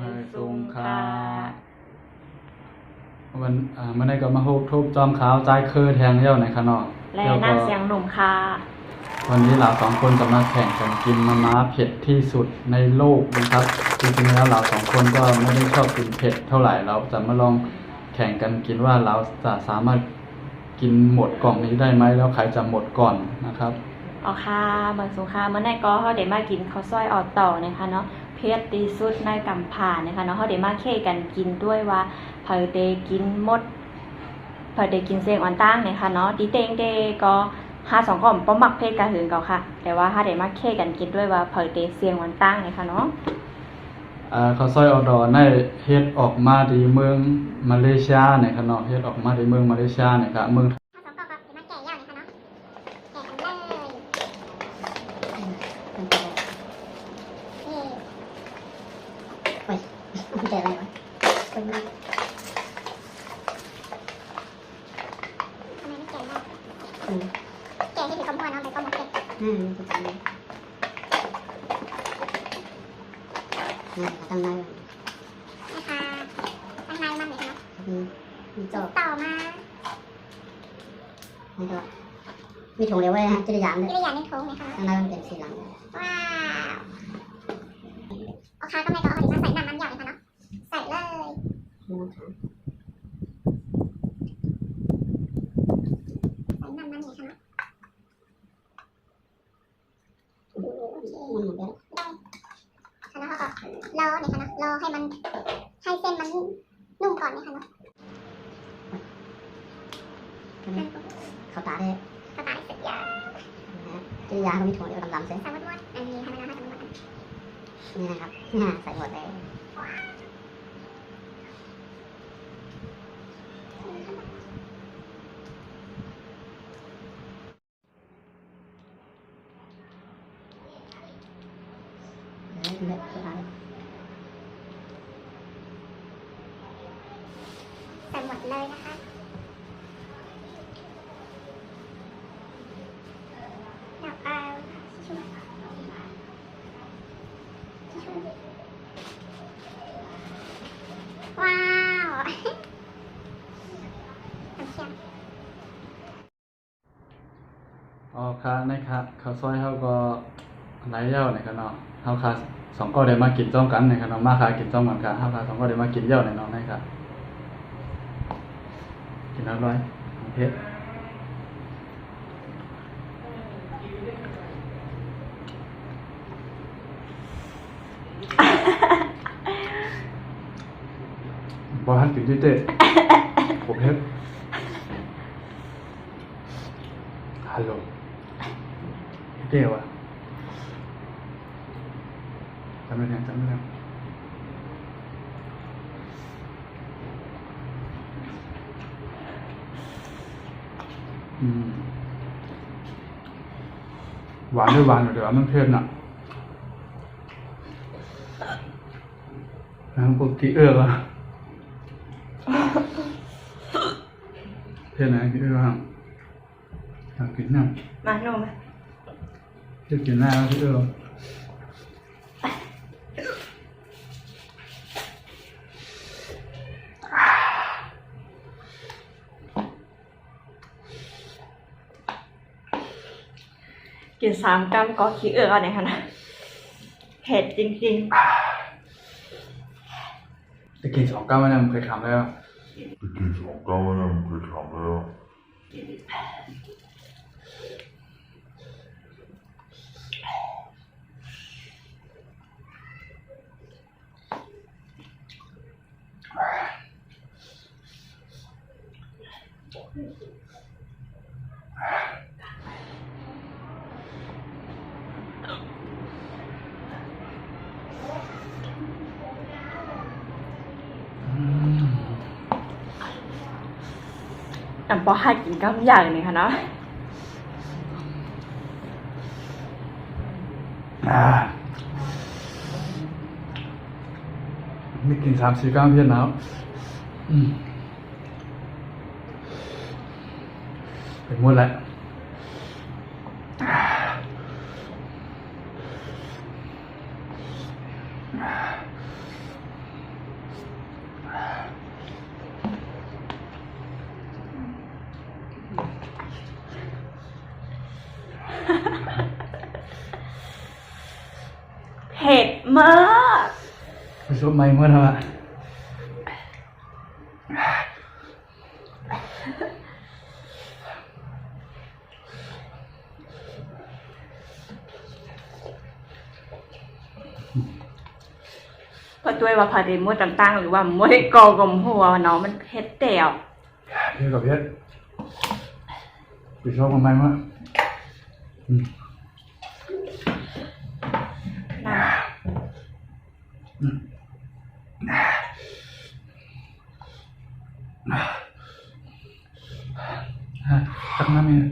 ไม่ทรงค่าวันเมื่อไหร่ก็มาโฮบทุบจอมขาวใจเคอแทงเย้าในขนอกและน่าเสียงหนุ่มค่ะวันนี้เราสองคนจะมาแข่งกันกินมะม้าเผ็ดที่สุดในโลกนะครับจริงๆแล้วเราสองคนก็ไม่ได้ชอบกินเผ็ดเท่าไหร่เราจะมาลองแข่งกันกินว่าเราจะสามารถกินหมดกล่องนี้ได้ไหมแล้วใครจะหมดก่อนนะครับอ๋อค่ะเมืองสงขลาเมื่อไหร่ก็เขาเดี๋ยวมากินข้าวซอยออดต่อนะคะเนาะเผ็ดที่สุดในกำผ่านนะคะเนาะเขาเดี๋ยวมาเค่กันกินด้วยว่าเผยเดกินหมดเผยเดกินเสียงอ่อนตั้งนะคะเนาะดีเตงเดก็52ก้อมป้อมมักเพศกระหืนเก่าค่ะแต่ว่าถ้าได้มาเค่กันกินด้วยว่าเผยเตเสียงวันตั้งเลยค่ะเนาะข้าวซอยออดอในเฮ็ดออกมาที่เมืองมาเลเซียเนี่ยครับเนาะเฮ็ดออกมาที่เมืองมาเลเซียเนี่ยครับเมืองแกะอะไรวะคนมากทำไมไม่แกะได้แกะที่ถือกำพวนเอาไปก็หมดแกะถูกต้องเลยตั้งนายนะคะตั้งนายมันเลยครับจบต่อมานี่ก็มีถุงเดียวไว้ฮะจิริยานเลยจิริยานในถุงไหมคะตั้งนายมันเป็นสีหลังว้าวโอเคก็ไม่ก็เอาดิมาใส่น้ำมันหยอดเลยค่ะเนาะใส่เลยใส่น้ำมันเนี่ยค่ะโอเคได้ค่ะแล้วก็รอเนี่ยค่ะเนาะรอให้มันให้เส้นมันนุ่มก่อนเนี่ยค่ะเนาะเข้าตาได้เข้าตาสุดยอดกินยาเขามีถั่วเดียวดำๆเส้นใส่หมดอันนี้ค่ะไม่ต้องให้หมดนี่นะครับใส่หมดเลยใส่หมดเลยนะคะเดี๋ยวเอาชิมว้าวน้ำเค็มอ๋อครับนะครับข้าวซอยเขาก็หลายเย้าในครับเนาะเฮาคาสองก็ได้มากินจ้อมกันในครับเนาะมาคากินจ้อมกันครับเฮาคาสองก็ได้มากินเย้าในเนาะนะครับกินอร่อยเผ็ดบ่ทันกินที่เต้ผมเฮ็ดฮัลโหลเต้วะจำไม่ได้หวานด้วยหวานเดี๋ยวมันเผ็ดน่ะแล้วพวกที่อะเผ็ดนะที่ฮะอยากกินน้ำมาโนมจะกินหน้าที่กิน3 กรัมก็ขี้เอาเนี่ยค่ะนะเผ็ดจริงๆจะกิน2 กรัมมันเคยทำแล้วปอให้กินกำอย่างนี่ค่ะเนาะไม่กิน3-4 กรัมเพี้ยนแล้วเป็นหมดแล้ว ผ็ดมาก ไปชมไม่เมื่อไหร่ พอด้วยว่าพอดีมวยต่างๆหรือว่ามวยกอกลมหัวเนาะมันเผ็ดเดี่ยว เพี่กับเพชรไปชมไม่เมื่อ น้ตักน้ำเอง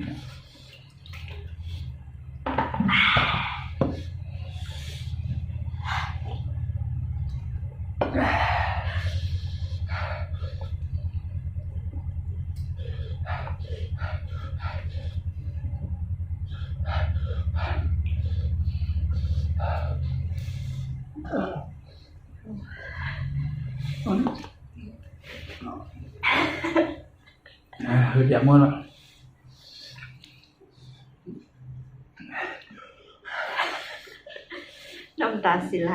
คืออยากมั่วละ ำน้ำตาสิไหล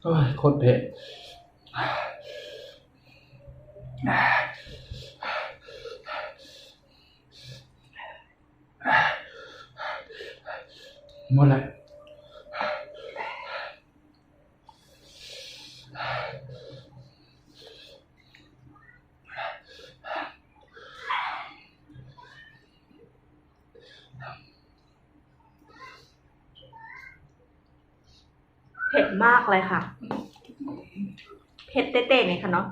โอ้ยโคตรเผ็ดหมดเลยเผ็ดมากเลยค่ะเผ็ดเต้ๆเนี่ยค่ะเนาะ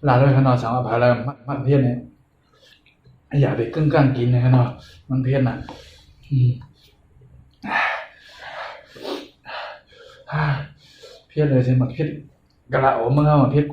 ลาด้วยขนมสังอภัยแล้วมันเพี้ยนเนี่ยอย่าไปกึ่งกลางกินนะขนมมันเพี้ยนอ่ะเพี้ยนเลยใช่ไหมเพี้ยนกะละโอมึงเอามาเพี้ยน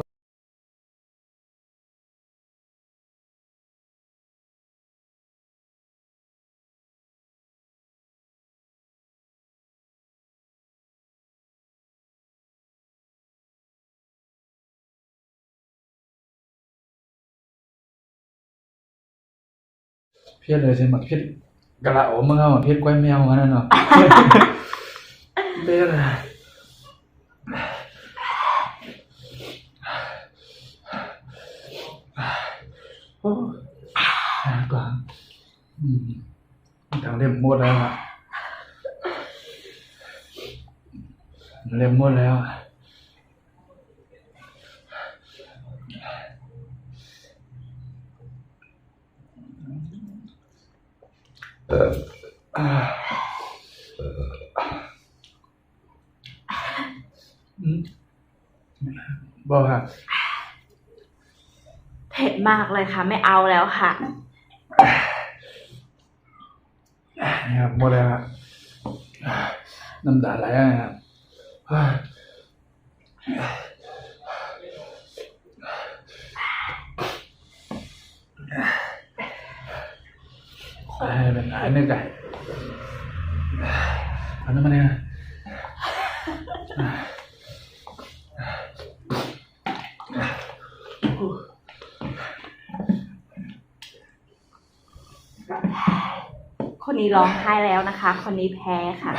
เพี้ยนเลยใช่ไหมเพี้ยนกะละโอมึงเอามาเพี้ยนกล้วยแมวมานั่นเนาะเพี้ยนอะไรโอ้กลางทางเล่มหมดแล้วอ่ะเล่มหมดแล้วบอกค่ะ เผ็ดมากเลยค่ะไม่เอาแล้วค่ะ นี่ครับหมดแล้วครับน้ำตาไหลนะครับเป็นไอ้เนื้อไก่อันนั้นมันเองคนนี้ร้องไห้แล้วนะคะ คนนี้แพ้ค่ะ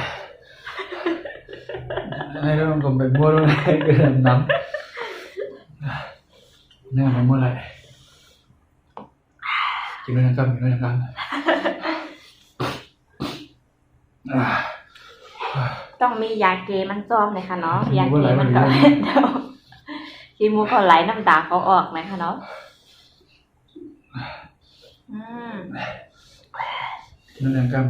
ให้เรื่องผมเป็นมั่วด้วยเกินน้ำเนี่ยเป็นมั่วอะไรกินด้วยกันกินด้วยกัน ต้องมียาเกมันซ้อมเลยค่ะเนาะยาเกมันก็กินมูเขาไหลน้ำตาเขาออกเลยค่ะเนาะนั่นเองครับ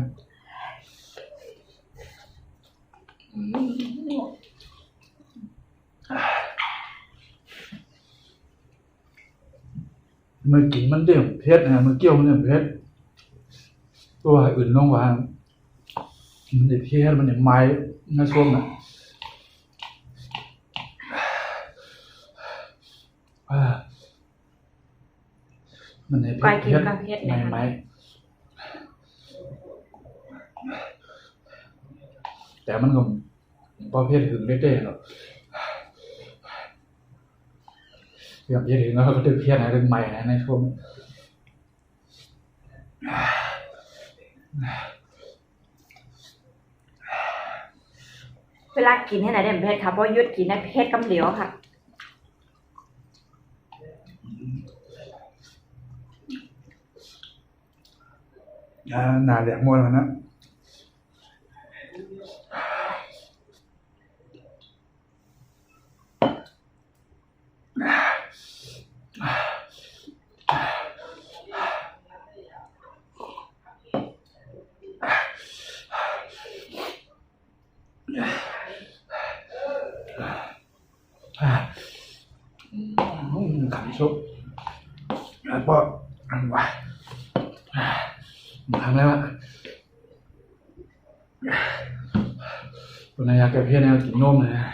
มื่อกินมันเดือดเพชรนะมื่อเกี่ยวมันเดือดเพชรตัวอื่นน้องวางมันเดือดเพชรมันเดือดไม้น่าช่วงน่ะมันเดือดเพชรไม้ แต่มันก็ประเภทถึงได้เนาะอย่างที่ถึงแล้วก็ตึกเพี้ยนนะตึกใหม่นะในช่วงเวลากินให้ไหนเด่นเพชรครับเพราะยุดกินในเพชรกำเหลียวค่ะหนาเหลี่ยมมวนแล้วนะขันซุปแล้วก็ว่าทำแล้วอ่ะคนอยากแก้เพี้ยนกินนมเลยนะ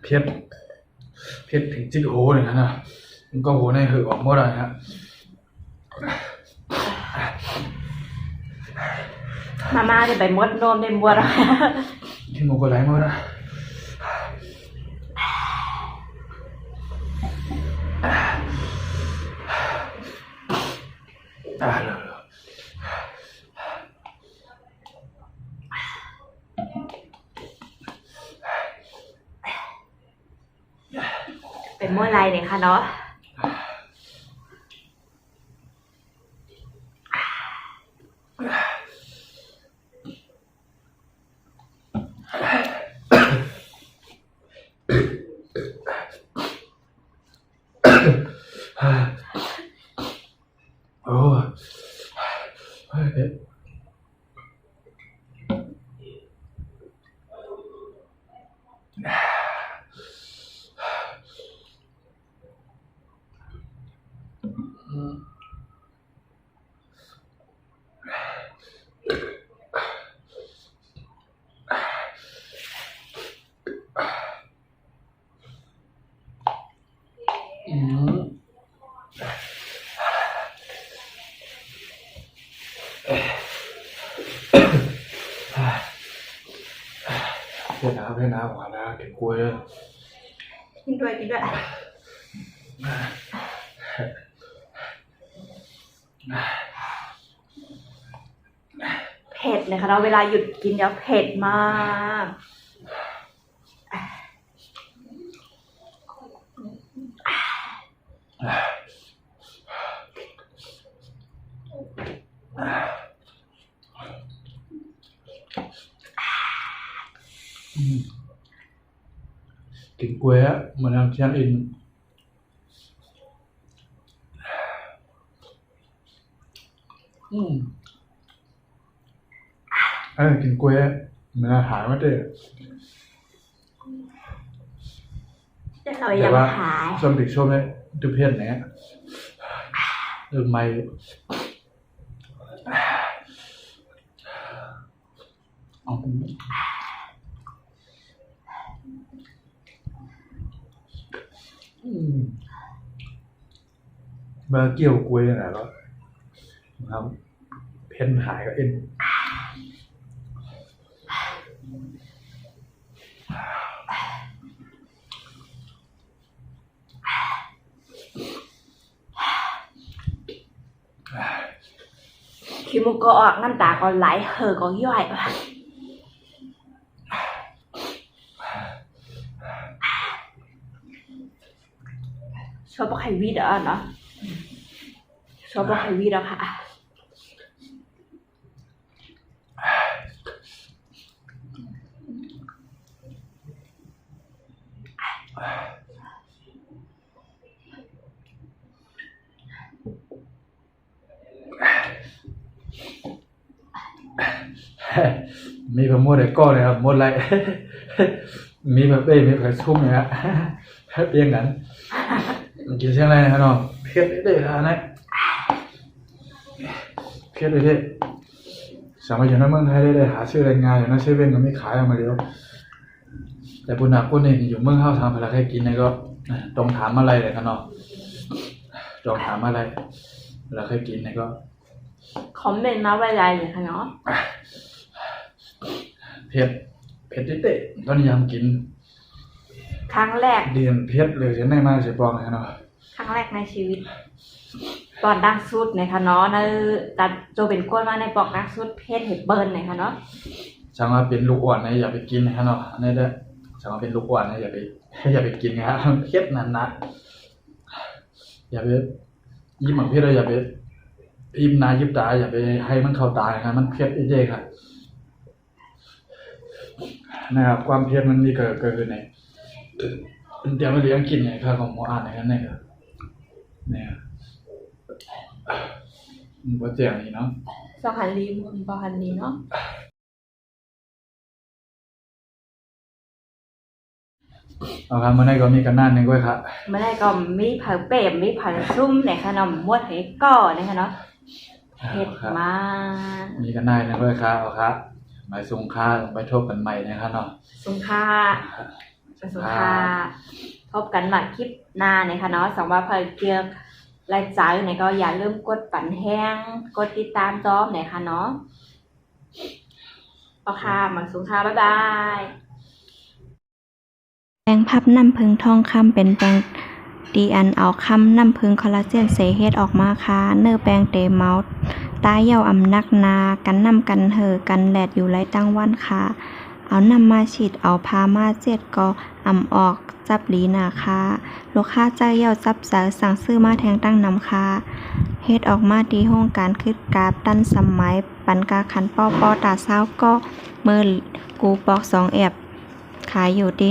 เพี้ยนถึงจิ๊กโหเลยนะมันก็โหในหือออกเมื่อไรฮะมาม่าจะไปมดนมในบัวแล้วที่มันก็ไหลเมื่อไรเป็นเมื่อไรเนี่ยค่ะเนาะโอ้เผ็ดเพื่อนน้ำหวานนะกินกล้วยเลยกินด้วยเผ็ดเลยค่ะเราเวลาหยุดกินเดี๋ยวเผ็ดมากกินกล้วยอะเหมือนทำเชียงอินกินกล้วยเหมือนอาหารมาเด้แต่เรายังหายสมติชมเลยดูเพี้ยนเนี้ยไม่มาเกี่ยวกล้วยไหนแล้วนะครับเพี้ยนหายก็เอ็นขี้มูกก็ออกน้ำตาก็ไหลเหอก็ย่อยชอบไข่วีดอ่ะเนาะชอบไข่วีดอ่ะค่ะมีแบบมดไอ้ก้อนเลยครับมดไรมีแบบเบ้มีแบบชุ่มเลยฮะเพียงนั้นกินเช่นไรนะครับน้องเพี้ยนได้เลยนะเพี้ยนเลยที่ สามารถอยู่ในเมืองไทยได้หาชื่อแรงงานอย่างนั้นเซเว่นก็ไม่ขายออกมาเดียวแต่บุญนักคนนี่อยู่เมืองเฮาทางพลักให้กินนี่ก็ต้องถามอะไรเลยครับเนาะต้องถามอะไรเวลาเคยกินนี่ก็ คอมเมนต์มาไว้ไรอย่างคะเนาะ เผ็ดเตะตอนนี้ยามกิน ครั้งแรก เดียนเผ็ดเลยจะได้มาสิบอกเลยครับเนาะ ครั้งแรกในชีวิต ตอนดังสุดนะคะเนาะนั่นตัดโจเป็นก้นมาในปอกดังสุดเพศเห็ดเบิร์นนะคะเนาะ จังว่าเป็นลูกอ่อนนะอย่าไปกินนะครับเนาะอันนี้เด้อจังว่าเป็นลูกอ่อนนะอย่าไปกินนะครับเผ็ดนั่นนะอย่าไปยิ้มเหมือนเผ็ดเลยอย่าไปยิ้มหน้ายิ้มตาอย่าไปให้มันเข้าตาครับมันเผ็ดเจ๊ครับนะครับความเผ็ดมันมีเกิดขึ้นในเดี๋ยวมาเลี้ยงกินไงครับของหมออ่านนะครับเนี่ยครับเนี่ยมันก็เจ๋งนี่เนาะ สองหันลีมบอหันลีเนาะ เอาครับเมื่อไหร่ก็มีกันนั่นนึงด้วยครับ ไม่ได้ก็มีเผาเป๋มมีเผาซุ่มนะคะเนาะมวดให้ก่อนะคะเนาะเผ็ดมาก มีกันได้นะด้วยครับเอาครับหมายสูงค่าไปทบกันใหม่นะครับเนาะ สุงค่าสุงค่าพบกันใหม่คลิปหน้านะคะเนาะสำหรับเพื่อเกี่ยวรายจ่ายเนี่ยก็อย่าลืมกดปั่นแห้งกดติดตามจอมนะคะเนาะโอเคหมังสุงค่าบ๊ายบายแปรงพับน้ำผึ้งทองคำเป็นแปรงดีอันเอาคำน้ำผึ้งคอลลาเจนเซเฮดออกมาค่ะเนื้อแปรงเตเมาส์ตาเย่าอำนักนากันน้ำกันเหอกันแหลดอยู่ไรตั้งวันค่ะเอานำมาฉีดเอาพามาเจ็ดก็อำออกจับหลีนาค่ะลูกค้าใจเย่าจับสายสั่งซื้อมาแทงตั้งนำค่ะเฮ็ดออกมาดีห้องการคืดกาตันสมัยปันกาขันป้อตาเศร้าก็เมื่อกูปอก2แอบขายอยู่ดี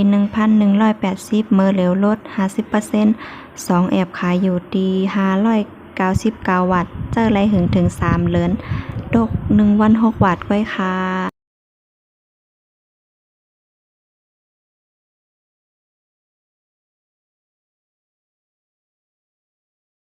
1,180 เมื่อเหลวลด 50% 2 แอบขายอยู่ดี 599 วัตต์เจอไรถึง3 เลือนดก1 วัน 6 วัตต์ก้อยค่ะ